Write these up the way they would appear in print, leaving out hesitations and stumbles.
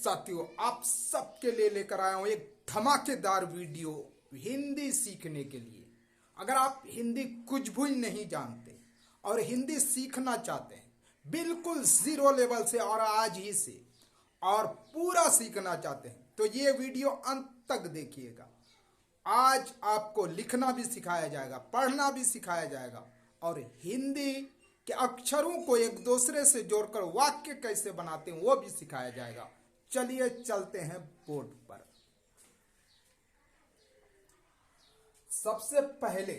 साथियों, आप सबके लिए लेकर आया हूं एक धमाकेदार वीडियो हिंदी सीखने के लिए। अगर आप हिंदी कुछ भी नहीं जानते और हिंदी सीखना चाहते हैं बिल्कुल जीरो लेवल से और आज ही से और पूरा सीखना चाहते हैं तो ये वीडियो अंत तक देखिएगा। आज आपको लिखना भी सिखाया जाएगा, पढ़ना भी सिखाया जाएगा और हिंदी के अक्षरों को एक दूसरे से जोड़कर वाक्य कैसे बनाते हैं वो भी सिखाया जाएगा। चलिए चलते हैं बोर्ड पर। सबसे पहले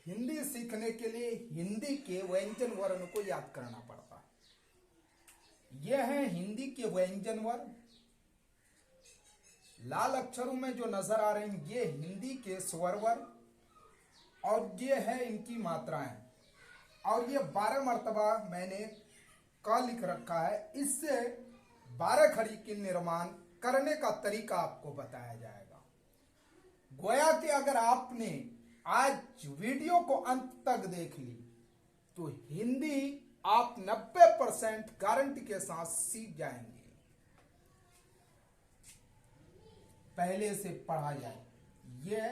हिंदी सीखने के लिए हिंदी के व्यंजन वर्ण को याद करना पड़ता है। यह है हिंदी के व्यंजन वर्ण। लाल अक्षरों में जो नजर आ रहे हैं ये हिंदी के स्वर वर्ण और ये है इनकी मात्राएं। और ये 12 मर्तबा मैंने क लिख रखा है। इससे 12 खड़ी के निर्माण करने का तरीका आपको बताया जाएगा। गोया कि अगर आपने आज वीडियो को अंत तक देख ली तो हिंदी आप 90% गारंटी के साथ सीख जाएंगे। पहले से पढ़ा जाए। ये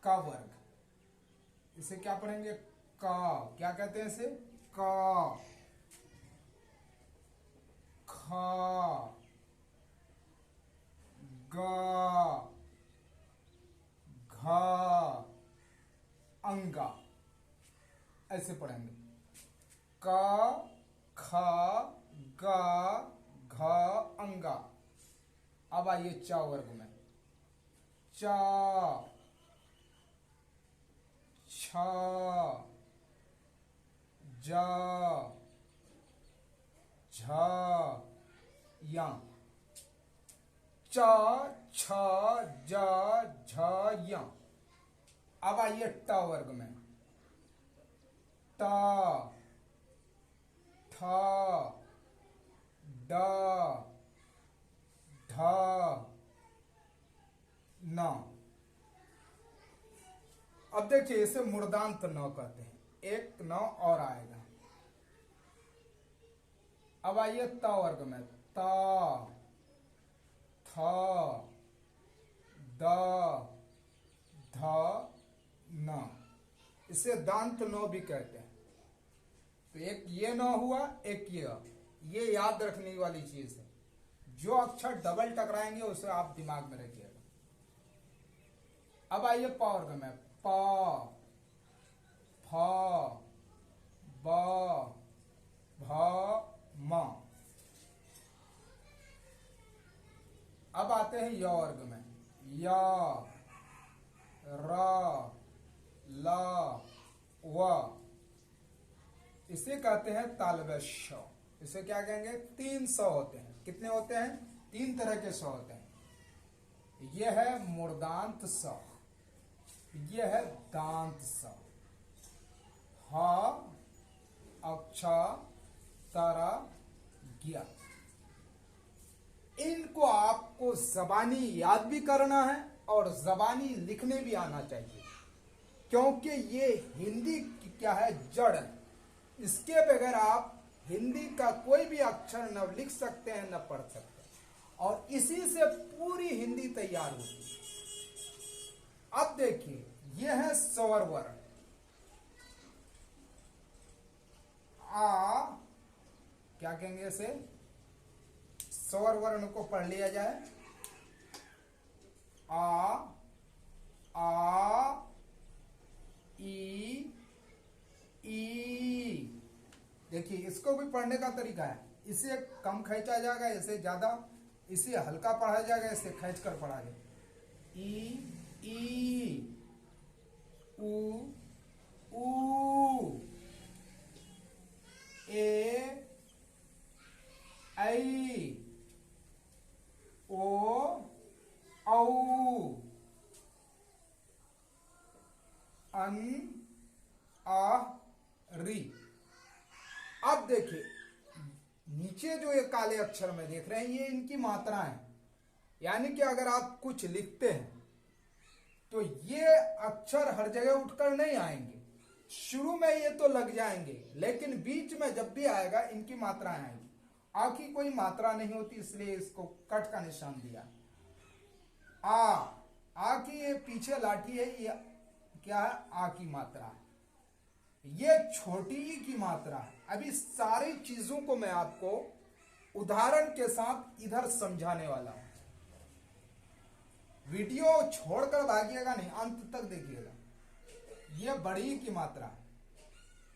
का वर्ग, इसे क्या पढ़ेंगे? का। क्या कहते हैं इसे? का। खा, गा, घा, अंगा, ऐसे पढ़ेंगे। का, खा, गा, घा, अंगा। अब आइए चा वर्ग में। चा, छा, जा, झा, या। चा, छा, जा, झा, या। अब आइए टा वर्ग में। टा, ठा, डा, ढा, ना। अब देखिए इसे मूर्धांत न कहते हैं। एक न और आएगा। अब आइए ता वर्ग में। ता, था, दा, धा, ना। इसे दांत न भी कहते हैं। तो एक ये न हुआ, एक ये याद रखने वाली चीज है। जो अक्षर डबल टकराएंगे उसे आप दिमाग में रखिएगा। अब आइए पा वर्ग में। पा, फा, बा, भा, मा। अब आते हैं या वर्ग में। या, रा, ला, वा। इसे कहते हैं तालव्य श। इसे क्या कहेंगे? 3 स होते हैं। कितने होते हैं? 3 तरह के स होते हैं। यह है मूर्धांत स, यह है दांत स। हा, अक्षा, तारा, ज्ञा। इनको आपको जबानी याद भी करना है और जबानी लिखने भी आना चाहिए, क्योंकि ये हिंदी की क्या है? जड़ है। इसके बगैर आप हिंदी का कोई भी अक्षर न लिख सकते हैं न पढ़ सकते हैं और इसी से पूरी हिंदी तैयार होती है। अब देखिए यह है स्वर वर्ण। आ, क्या कहेंगे इसे? स्वर वर्ण को पढ़ लिया जाए। आ, ई, देखिए इसको भी पढ़ने का तरीका है। इसे कम खींचा जाएगा, इसे ज्यादा, इसे हल्का पढ़ा जाएगा, इसे खींच कर पढ़ा जाएगा। ई, उ, ए, ऐ, ओ, औ, अन, आ, री। अब देखिए नीचे जो ये काले अक्षर में देख रहे हैं ये इनकी मात्रा है। यानी कि अगर आप कुछ लिखते हैं तो ये अक्षर हर जगह उठकर नहीं आएंगे। शुरू में ये तो लग जाएंगे लेकिन बीच में जब भी आएगा इनकी मात्राएं आएंगी। आ की कोई मात्रा नहीं होती, इसलिए इसको कट का निशान दिया। आ की ये पीछे लाठी है, ये क्या है? आ की मात्रा है। ये छोटी ई की मात्रा है। अभी सारी चीजों को मैं आपको उदाहरण के साथ इधर समझाने वाला हूं। वीडियो छोड़कर भागिएगा नहीं, अंत तक देखिएगा। ये बड़ी ई की मात्रा है,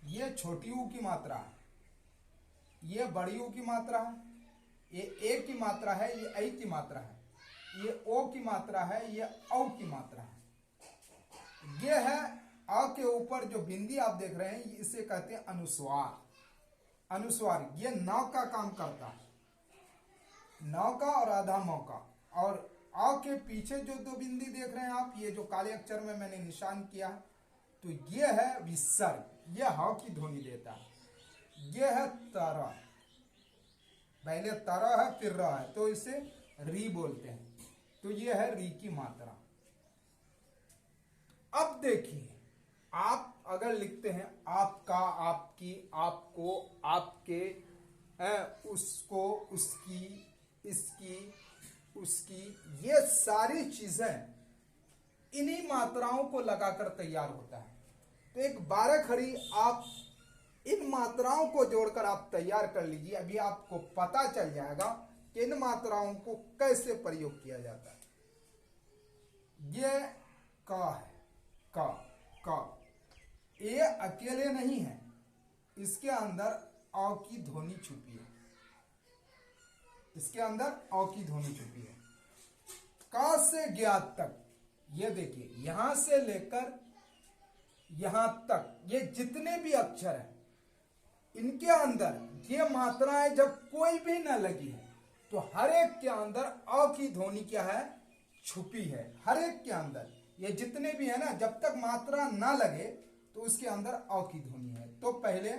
ये छोटी ऊ की मात्रा है, ये बड़ी ऊ की मात्रा है, ये ए की मात्रा है, ये ऐ की मात्रा है, ये ओ की मात्रा है, ये औ की मात्रा है। ये है अ के ऊपर जो बिंदी आप देख रहे हैं, इसे कहते हैं अनुस्वार। अनुस्वार ये नौ का काम करता है, नौ का और आधा मौका। और अ के पीछे जो दो बिंदी देख रहे हैं आप, ये जो काले अक्षर में मैंने निशान किया, तो ये है विसर्ग, ये ह की ध्वनि देता है। ये है तरह, पहले तरह है फिर रह है, तो इसे री बोलते हैं। तो ये है री की मात्रा। अब देखिए, आप अगर लिखते हैं आपका, आपकी, आपको, आपके, उसको, उसकी, इसकी, उसकी, ये सारी चीजें इन्हीं मात्राओं को लगाकर तैयार होता है। तो एक 12 खड़ी आप इन मात्राओं को जोड़कर आप तैयार कर लीजिए। अभी आपको पता चल जाएगा कि इन मात्राओं को कैसे प्रयोग किया जाता है। ये का है, का ये अकेले नहीं है, इसके अंदर अ की ध्वनि छुपी है, इसके अंदर अ की ध्वनि छुपी है। का से ज्ञात तक, ये देखिए, यहां से लेकर यहां तक ये जितने भी अक्षर हैं, इनके अंदर ये मात्राएं जब कोई भी न लगी है, तो हर एक के अंदर अ की ध्वनि क्या है? छुपी है। हर एक के अंदर ये जितने भी है ना, जब तक मात्रा ना लगे तो उसके अंदर अ की ध्वनि है। तो पहले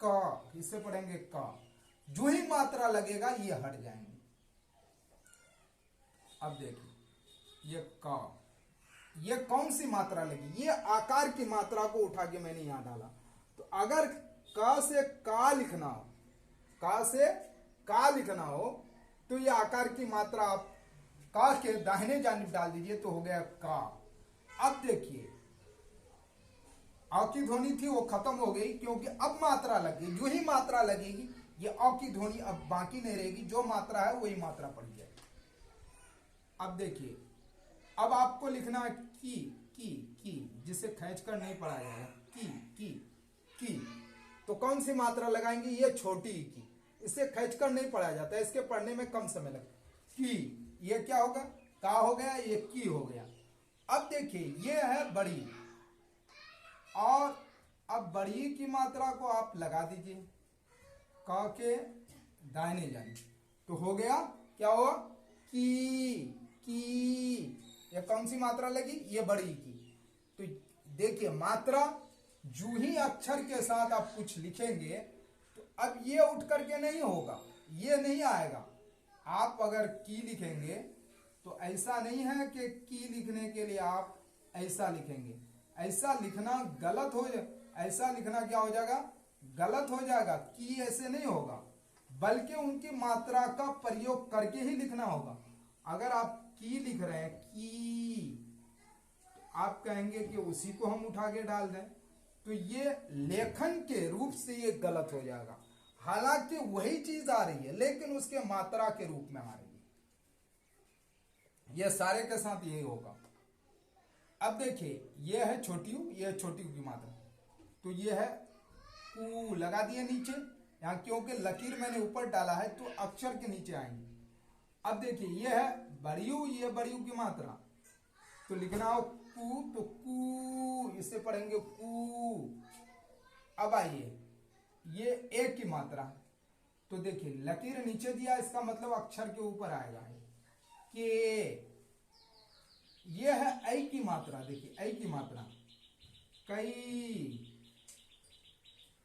क, इसे पढ़ेंगे क, जो ही मात्रा लगेगा ये हट जाएंगे। अब देखिए, ये क, ये कौन सी मात्रा लगी? ये आकार की मात्रा को उठा के मैंने यहां डाला। तो अगर क से का लिखना हो, का से का लिखना हो, तो ये आकार की मात्रा आप का के दाहिने जानिब डाल दीजिए, तो हो गया का। अब देखिए, अ की ध्वनि थी वो खत्म हो गई, क्योंकि अब मात्रा लग गई। जो ही मात्रा लगेगी ये अ की ध्वनि अब बाकी नहीं रहेगी, जो मात्रा है वही मात्रा पड़ जाएगी। अब देखिए, अब आपको लिखना है की, जिसे खींच कर नहीं पढ़ा जाएगा। की, तो कौन सी मात्रा लगाएंगे? ये छोटी की, इसे खींच कर नहीं पढ़ा जाता है, इसके पढ़ने में कम समय लगता। की, ये क्या होगा? का हो गया, ये की हो गया। अब देखिए, ये है बड़ी, और अब बड़ी की मात्रा को आप लगा दीजिए का के दाहिने जानिब, तो हो गया क्या हुआ? की। ये कौन सी मात्रा लगी? ये बड़ी की। तो देखिए, मात्रा जो ही अक्षर के साथ आप कुछ लिखेंगे, तो अब ये उठ करके नहीं होगा, ये नहीं आएगा। आप अगर की लिखेंगे तो ऐसा नहीं है कि की लिखने के लिए आप ऐसा लिखेंगे, ऐसा लिखना गलत हो जाए। ऐसा लिखना क्या हो जाएगा? गलत हो जाएगा। की ऐसे नहीं होगा, बल्कि उनकी मात्रा का प्रयोग करके ही लिखना होगा। अगर आप की लिख रहे हैं, की, आप कहेंगे कि उसी को हम उठा के डाल दें, तो ये लेखन के रूप से ये गलत हो जाएगा। हालांकि वही चीज आ रही है, लेकिन उसके मात्रा के रूप में आ रही है। ये सारे के साथ यही होगा। अब देखिए, ये है छोटी ऊ, ये छोटी ऊ की मात्रा, तो ये है ऊ, लगा दिए नीचे यहां, क्योंकि लकीर मैंने ऊपर डाला है तो अक्षर के नीचे आएंगे। अब देखिए, ये है बड़ी ऊ, ये बड़ी ऊ की मात्रा, तो लिखना हो कू, तो कू, इसे पढ़ेंगे कू। अब आइए, ये ए की मात्रा, तो देखिए लकीर नीचे दिया, इसका मतलब अक्षर के ऊपर आएगा के। ये है ऐ की मात्रा, देखिए ऐ की मात्रा, कई।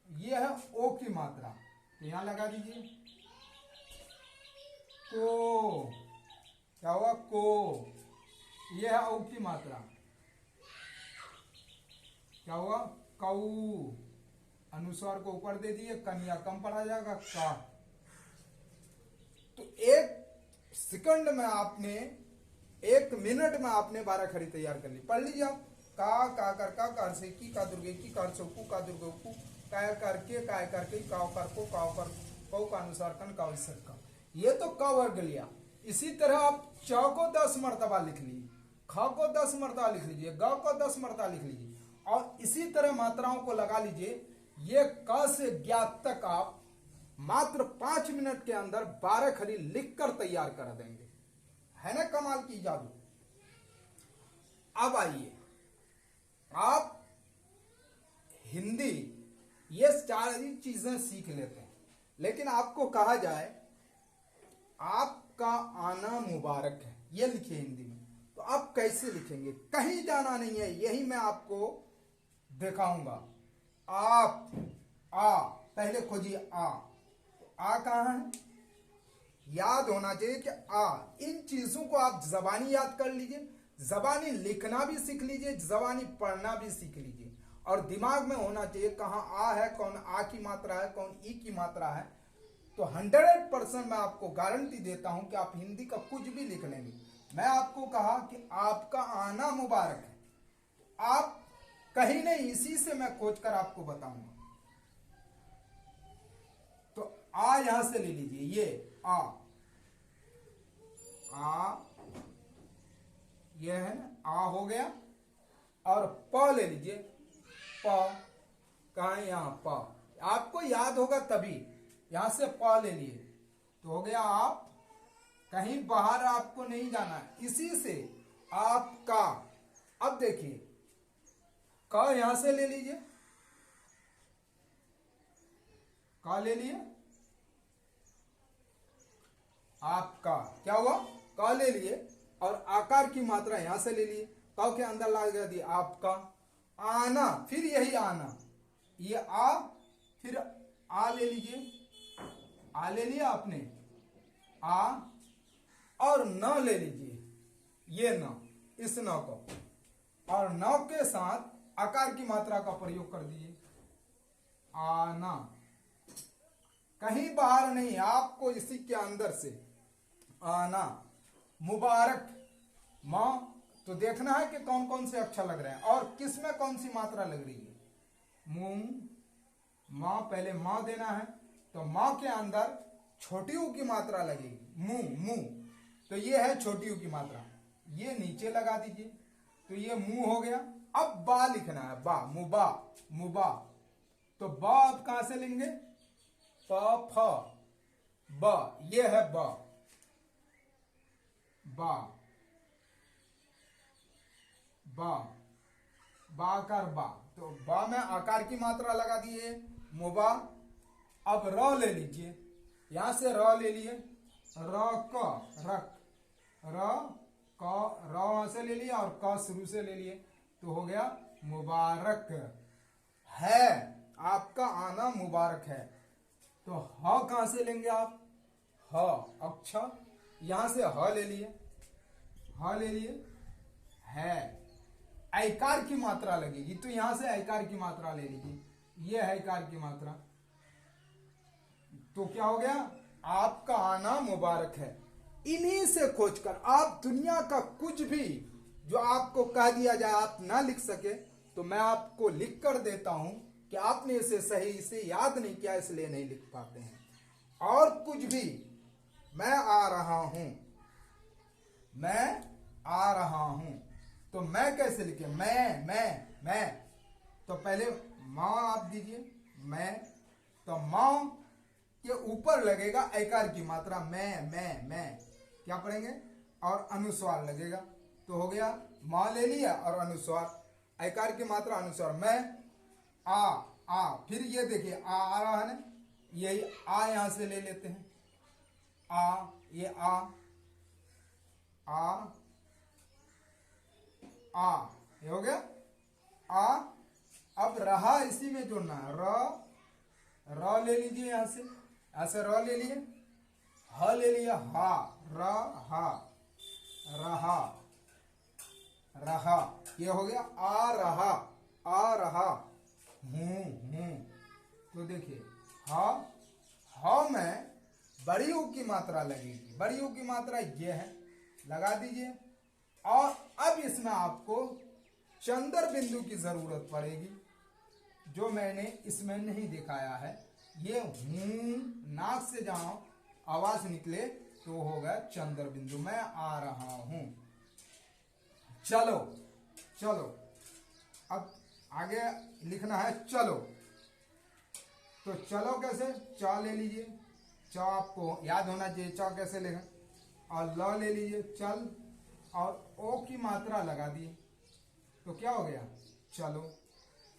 ये है ओ की मात्रा, तो यहां लगा दीजिए को, क्या हुआ? को। ये है औ की मात्रा, क्या हुआ? कऊ। अनुस्वार को ऊपर दे दिए, कनिया कम पढ़ा जाएगा का। तो 1 सेकंड में आपने, 1 मिनट में आपने 12 खड़ी तैयार कर ली। पढ़ लीजिए आप। का कर से की का दुर्गे की कर से कु का दुर्गे कु काय करके काव कर को कौ का अनुसार कन का विसर्ग का। ये तो क वर्ग लिया। इसी तरह आप च को 10 मर्तबा लिख लीजिए, ख को 10 मर्तबा लिख लीजिए, ग को 10 मर्तबा लिख लीजिए, और इसी तरह मात्राओं को लगा लीजिए। ये क से ज्ञात तक आप मात्र 5 मिनट के अंदर 12 खड़ी लिखकर तैयार कर देंगे। है ना कमाल की जादू। अब आइए, आप हिंदी ये सारी चीजें सीख लेते हैं, लेकिन आपको कहा जाए आपका आना मुबारक है, ये लिखिए हिंदी में, तो आप कैसे लिखेंगे? कहीं जाना नहीं है, यही मैं आपको दिखाऊंगा। आप आ पहले खोजिए आ, तो आ कहाँ है? याद होना चाहिए कि आ। इन चीजों को आप जबानी याद कर लीजिए, जबानी लिखना भी सीख लीजिए, जबानी पढ़ना भी सीख लीजिए, और दिमाग में होना चाहिए कहाँ आ है, कौन आ की मात्रा है, कौन ई की मात्रा है। तो 100% मैं आपको गारंटी देता हूं कि आप हिंदी का कुछ भी लिख लेंगे। मैं आपको कहा कि आपका आना मुबारक है, आप कहीं नहीं, इसी से मैं खोज कर आपको बताऊंगा। तो आ यहां से ले लीजिए, ये आ ये है ना, आ हो गया। और प ले लीजिए, प कहा है? यहां प, आपको याद होगा तभी। यहां से प ले लिए तो हो गया आप। कहीं बाहर आपको नहीं जाना है, इसी से आपका। अब देखिए क यहां से ले लीजिए, क ले लिए, आपका क्या हुआ? क ले लिए, और आकार की मात्रा यहां से ले लिए, क के अंदर लगा दिया आपका। आना, फिर यही आना, ये आ, फिर आ ले लीजिए, आ ले लिया आपने, आ, और न ले लीजिए, ये न, इस न को, और न के साथ आकार की मात्रा का प्रयोग कर दीजिए, आना। कहीं बाहर नहीं, आपको इसी के अंदर से आना मुबारक। मां तो देखना है कि कौन कौन से अक्षर लग रहे हैं और किस में कौन सी मात्रा लग रही है। मुंह, मां, पहले मां देना है, तो मां के अंदर छोटी ऊ की मात्रा लगेगी, मुंह, मुंह, तो ये है छोटी ऊ की मात्रा, ये नीचे लगा दीजिए, तो ये मुंह हो गया। अब बा लिखना है, बा, मुबा, मुबा, तो बा आप कहां से लेंगे? प फ ब, ये है ब, बा, बा, बाकार बा, तो बा में आकार की मात्रा लगा दिए, मुबा। अब र ले लीजिए, यहां से र ले लिए, र क, रक, र क, र से ले लिया और क शुरू से ले लिए, तो हो गया मुबारक है। आपका आना मुबारक है। तो ह कहां से लेंगे आप? ह अक्षर, यहां से ह ले लिए, ह ले लिए, है, ऐकार की मात्रा लगेगी, तो यहां से ऐकार की मात्रा ले लीजिए, ये है ऐकार की मात्रा, तो क्या हो गया? आपका आना मुबारक है। इन्हीं से खोजकर आप दुनिया का कुछ भी जो आपको कह दिया जाए आप ना लिख सके, तो मैं आपको लिख कर देता हूं कि आपने इसे सही से याद नहीं किया, इसलिए नहीं लिख पाते हैं। और कुछ भी, मैं आ रहा हूं, मैं आ रहा हूं, तो मैं कैसे लिखे? मैं, तो पहले मां आप दीजिए, मैं, तो मां के ऊपर लगेगा ऐकार की मात्रा, मैं, क्या पढ़ेंगे? और अनुस्वार लगेगा, तो हो गया मां ले लिया और अनुस्वार, ऐकार की मात्रा, अनुस्वार, मैं, आ, फिर ये देखिए आ रहा है ना, यही आ यहां से ले लेते हैं, ये ये हो गया आ। अब रहा इसी में जोड़ना है, र ले लीजिए, यहां से र ले लिए, ह ले लिया, हा, रहा, ये हो गया आ रहा, हूं, तो देखिए हा में बड़ी ऊ की मात्रा लगेगी। बड़ी ऊ की मात्रा ये है, लगा दीजिए। और अब इसमें आपको चंद्र बिंदु की जरूरत पड़ेगी, जो मैंने इसमें नहीं दिखाया है। ये नाक से जहां आवाज निकले तो होगा चंद्र बिंदु। मैं आ रहा हूं, चलो चलो। अब आगे लिखना है चलो। तो चलो कैसे, च ले लीजिए, च आपको याद होना चाहिए, च कैसे लेगा। और ल ले लीजिए, चल, और ओ की मात्रा लगा दी, तो क्या हो गया, चलो।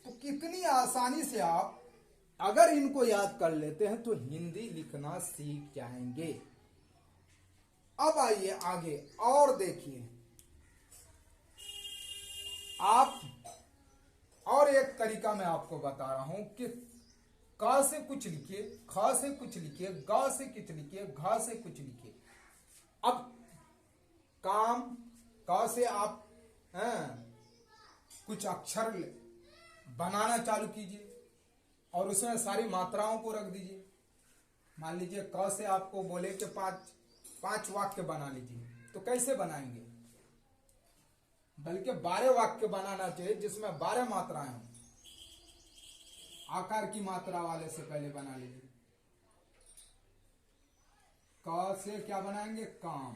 तो कितनी आसानी से आप अगर इनको याद कर लेते हैं तो हिंदी लिखना सीख जाएंगे। अब आइए आगे और देखिए, आप और एक तरीका मैं आपको बता रहा हूं कि क से कुछ लिखिए, ख से कुछ लिखिए, ग से कुछ लिखिए, घ से कुछ लिखिए। अब काम, क से आप कुछ अक्षर बनाना चालू कीजिए और उसमें सारी मात्राओं को रख दीजिए। मान लीजिए क से आपको बोले कि पांच वाक्य बना लीजिए, तो कैसे बनाएंगे, बल्कि 12 वाक्य बनाना चाहिए जिसमें 12 मात्राएं हों। आकार की मात्रा वाले से पहले बना लीजिए। क से क्या बनाएंगे, काम,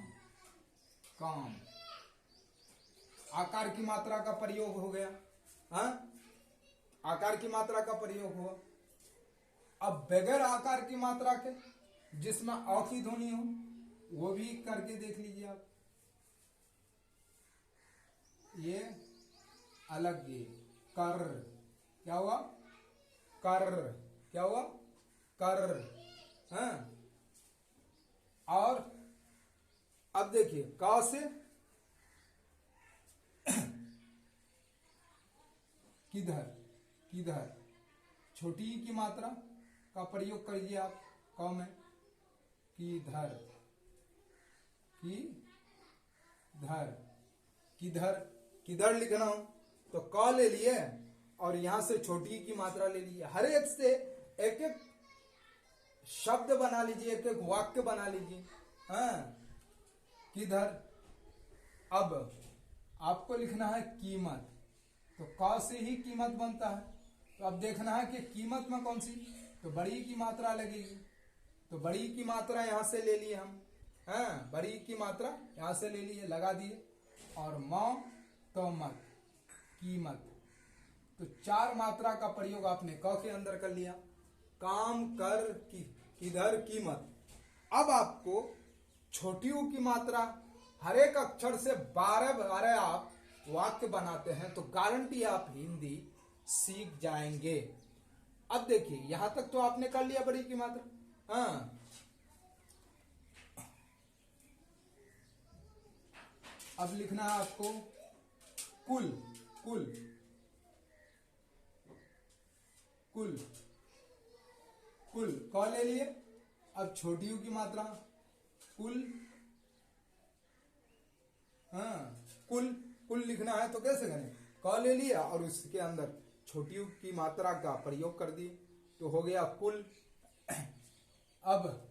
काम। आकार की मात्रा का प्रयोग हो गया, हाँ, आकार की मात्रा का प्रयोग हुआ। अब बगैर आकार की मात्रा के जिसमें अ की ध्वनि हो, वो भी करके देख लीजिए आप। ये अलग, ये कर, क्या हुआ, कर, क्या हुआ, कर, हाँ। और अब देखिए क से किधर, किधर, छोटी ई की मात्रा का प्रयोग करिए आप क में, किधर, किधर, किधर, किधर लिखना हो तो क ले लिए और यहां से छोटी ई की मात्रा ले लीजिए। हर एक से एक एक शब्द बना लीजिए, एक एक वाक्य बना लीजिए, हाँ, किधर। अब आपको लिखना है कीमत, तो क से ही कीमत बनता है। तो अब देखना है कि कीमत में कौन सी, तो बड़ी की मात्रा लगेगी। तो बड़ी की मात्रा यहां से ले लिए हम, हाँ, बड़ी की मात्रा यहां से ले लिए, लगा दिए। और म तो मत, कीमत। तो 4 मात्रा का प्रयोग आपने क के अंदर कर लिया, काम, कर, किधर, कीमत। अब आपको छोटी ऊ की मात्रा, हर एक अक्षर से 12 आप वाक्य बनाते हैं तो गारंटी आप हिंदी सीख जाएंगे। अब देखिए यहां तक तो आपने कर लिया बड़ी की मात्रा, हाँ। अब लिखना है आपको कुल, कुल, कुल, कुल, क ले लिए। अब छोटी ऊ की मात्रा कुल, हाँ, कुल, कुल लिखना है तो कैसे करें, क ले लिया और उसके अंदर छोटी ऊ की मात्रा का प्रयोग कर दिए तो हो गया कुल। अब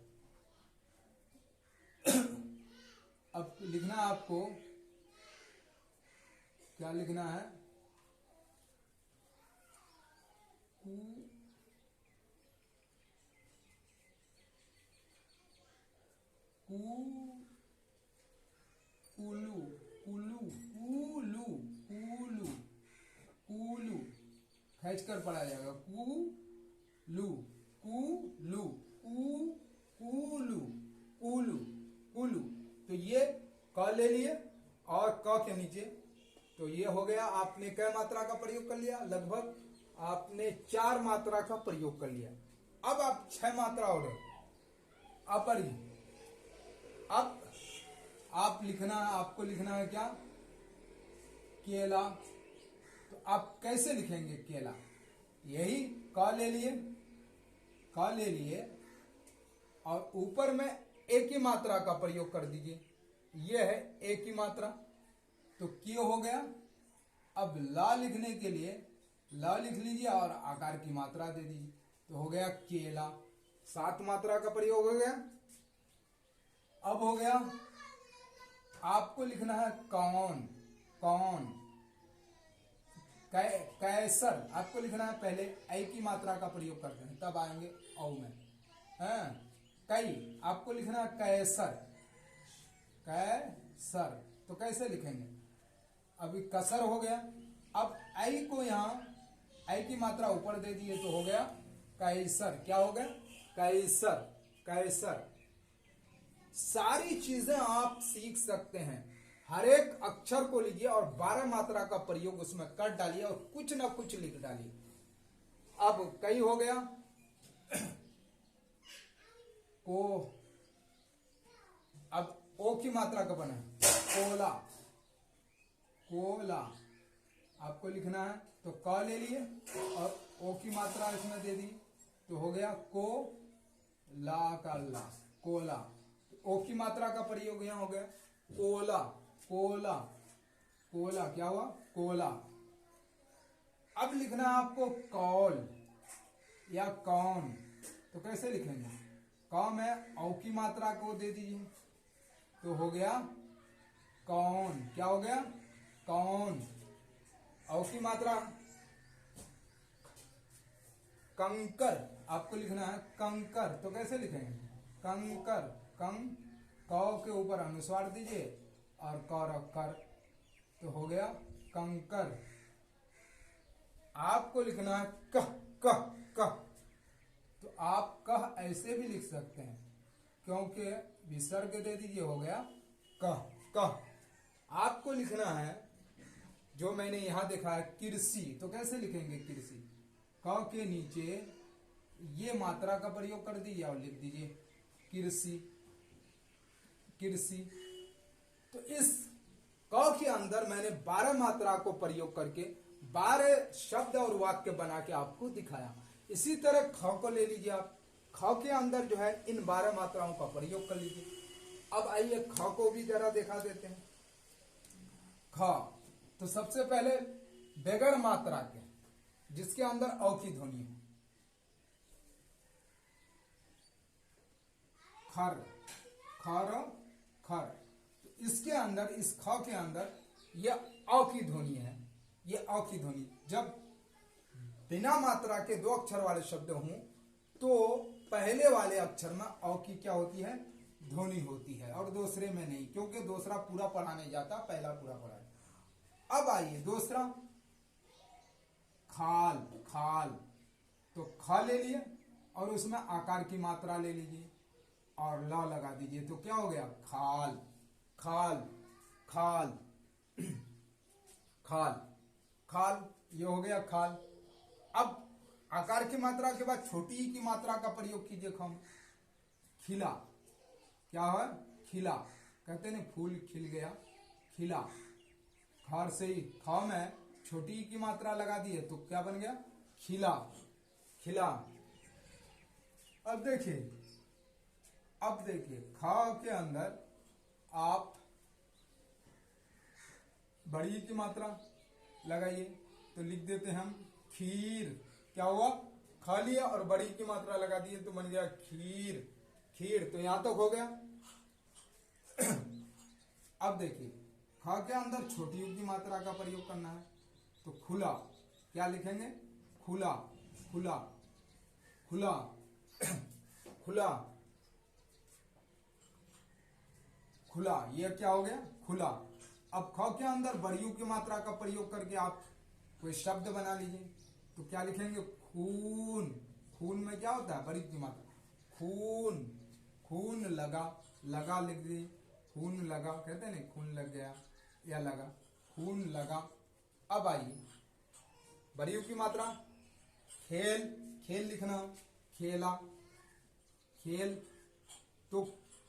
लिखना आपको, क्या लिखना है, कुलू, कुलू, कुलू, कुलू, कुलू, खींच कर पढ़ा जाएगा, कुलू, कुलू, कुलू, कुलू, कुलू। तो ये क ले लिए और क के नीचे, तो ये हो गया। आपने कै मात्रा का प्रयोग कर लिया, लगभग आपने 4 मात्रा का प्रयोग कर लिया। अब आप 6 मात्रा और अपरी। अब आप लिखना, आपको लिखना है क्या, केला। तो आप कैसे लिखेंगे केला, यही क ले लिए, क ले लिए और ऊपर में एक ही मात्रा का प्रयोग कर दीजिए, यह है एक ही मात्रा, तो क्यों हो गया। अब ला लिखने के लिए ला लिख लीजिए और आकार की मात्रा दे दीजिए, तो हो गया केला। 7 मात्रा का प्रयोग हो गया, अब हो गया, आपको लिखना है कौन, कौन। कैसर आपको लिखना है, पहले ऐ की मात्रा का प्रयोग करते हैं तब आएंगे औ में। हाँ, कई आपको लिखना है कैसर, कैसर। तो कैसे लिखेंगे, अभी कसर हो गया। अब ऐ को यहाँ ऐ की मात्रा ऊपर दे दिए तो हो गया कैसर। क्या हो गया, कैसर, कैसर। सारी चीजें आप सीख सकते हैं, हर एक अक्षर को लीजिए और 12 मात्रा का प्रयोग उसमें कर डालिए और कुछ ना कुछ लिख डालिए। अब कई हो गया, को, अब ओ की मात्रा का बना कोला, कोला आपको लिखना है तो क ले लिए और ओ की मात्रा इसमें दे दी तो हो गया को ला का ला, कोला। ओ की मात्रा का प्रयोग यहां हो गया कोला, कोला, कोला। क्या हुआ, कोला। अब लिखना है आपको कौल या कौन। तो कैसे लिखेंगे, कौ में औ की मात्रा को दे दीजिए तो हो गया कौन। क्या हो गया, कौन। औ की मात्रा कंकर आपको लिखना है कंकर। तो कैसे लिखेंगे, कंकर, कंग, कौ के ऊपर अनुस्वार दीजिए और कर कर तो हो गया कंकर। आपको लिखना है कह, कह, कह। तो आप कह ऐसे भी लिख सकते हैं क्योंकि विसर्ग दे दीजिए, हो गया कह, कह। आपको लिखना है जो मैंने यहां देखा है कृषि। तो कैसे लिखेंगे कृषि, क के नीचे ये मात्रा का प्रयोग कर दीजिए और लिख दीजिए कृषि, कृषि। तो इस क के अंदर मैंने 12 मात्रा को प्रयोग करके 12 शब्द और वाक्य बना के आपको दिखाया। इसी तरह ख को ले लीजिए आप, ख के अंदर जो है इन 12 मात्राओं का प्रयोग कर लीजिए। अब आइए ख को भी जरा दिखा देते हैं। ख तो सबसे पहले बगैर मात्रा के, जिसके अंदर औ की ध्वनि है, खर, खर, खर। तो इसके अंदर, इस ख के अंदर यह अ की ध्वनि है, ये अ की ध्वनि। जब बिना मात्रा के 2 अक्षर वाले शब्द हों तो पहले वाले अक्षर में अ की क्या होती है, ध्वनि होती है और दूसरे में नहीं, क्योंकि दूसरा पूरा पढ़ा नहीं जाता, पहला पूरा पढ़ा। अब आइए दूसरा खाल, खाल। तो ख ले लिए और उसमें आकार की मात्रा ले लीजिए और ल लगा दीजिए तो क्या हो गया, खाल, खाल, खाल, खाल, खाल। ये हो गया खाल। अब आकार की मात्रा के बाद छोटी ई की मात्रा का प्रयोग कीजिए, खम, खिला। क्या है, खिला। कहते हैं फूल खिल गया, खिला। खर से ही ख में छोटी ई की मात्रा लगा दिए तो क्या बन गया, खिला, खिला। अब देखिए, अब देखिए ख के अंदर आप बड़ी ई की मात्रा लगाइए तो लिख देते हैं हम खीर। क्या हुआ, खा लिया और बड़ी की मात्रा लगा दिए तो बन गया खीर, खीर। तो यहां तक हो गया। अब देखिए ख के अंदर छोटी यू की मात्रा का प्रयोग करना है तो खुला। क्या लिखेंगे, खुला, खुला, खुला, खुला, खुला। ये क्या हो गया, खुला। अब ख के अंदर बड़ी यू की मात्रा का प्रयोग करके आप कोई शब्द बना लीजिए तो क्या लिखेंगे, खून। खून में क्या होता है, बड़ी की मात्रा, खून, खून लगा, लगा लिख दी, खून लगा। कहते हैं ना खून लग गया या लगा, खून लगा। अब आइए बड़ी यू की मात्रा, खेल, खेल लिखना, खेला, खेल। तो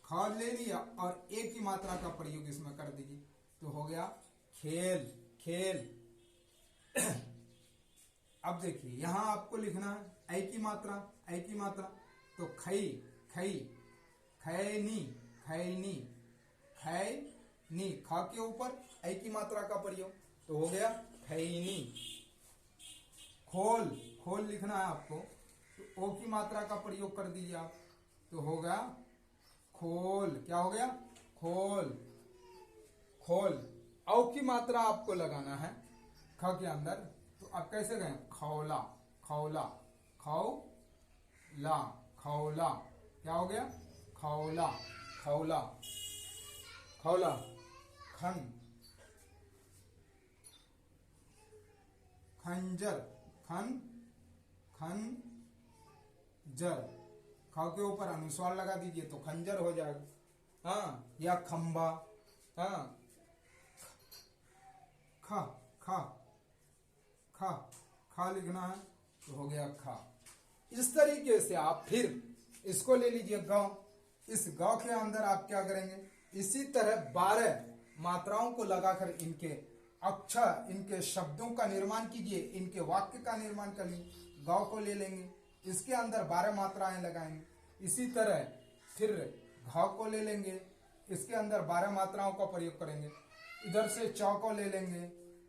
ख ले लिया और ए की मात्रा का प्रयोग इसमें कर दीजिए तो हो गया खेल, खेल। अब देखिए यहां आपको लिखना है ऐ की मात्रा, ऐ की मात्रा। तो खई, खई, खैनी, खैनी, खैनी। ख के ऊपर ऐ की मात्रा का प्रयोग तो हो गया खैनी। खोल, खोल लिखना है आपको तो ओ की मात्रा का प्रयोग कर दीजिए आप तो होगा खोल, क्या हो गया, खोल, खोल। औ की मात्रा आपको लगाना है ख के अंदर, तो आप कैसे गए, खौला, खौला, खौला, खौला, क्या हो गया, खौला, खौला, खौला, खन, खंजर, खन, खन, जर, ख के ऊपर अनुस्वार लगा दीजिए तो खंजर हो जाएगा। हाँ, या खंबा, हाँ, ख, ख, ख, ख लिखना है तो हो गया खा। इस तरीके से आप फिर इसको ले लीजिए गांव, इस गांव के अंदर आप क्या करेंगे, इसी तरह 12 मात्राओं को लगाकर इनके अक्षर, इनके शब्दों का निर्माण कीजिए, इनके वाक्य का निर्माण करिए। गांव को ले लेंगे, इसके अंदर 12 मात्राएं लगाएंगे। इसी तरह फिर घाव को ले लेंगे, इसके अंदर 12 मात्राओं का प्रयोग करेंगे। इधर से चौ को ले लेंगे,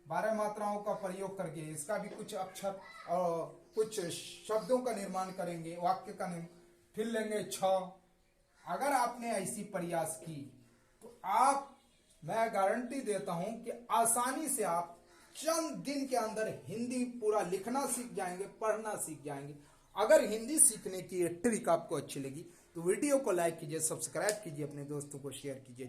12 मात्राओं का प्रयोग करके इसका भी कुछ अक्षर और कुछ शब्दों का निर्माण करेंगे, वाक्य का निर्माण। फिर लेंगे छ। अगर आपने ऐसी प्रयास की तो आप, मैं गारंटी देता हूं कि आसानी से आप चंद दिन के अंदर हिंदी पूरा लिखना सीख जाएंगे, पढ़ना सीख जाएंगे। अगर हिंदी सीखने की ये ट्रिक आपको अच्छी लगी तो वीडियो को लाइक कीजिए, सब्सक्राइब कीजिए, अपने दोस्तों को शेयर कीजिए।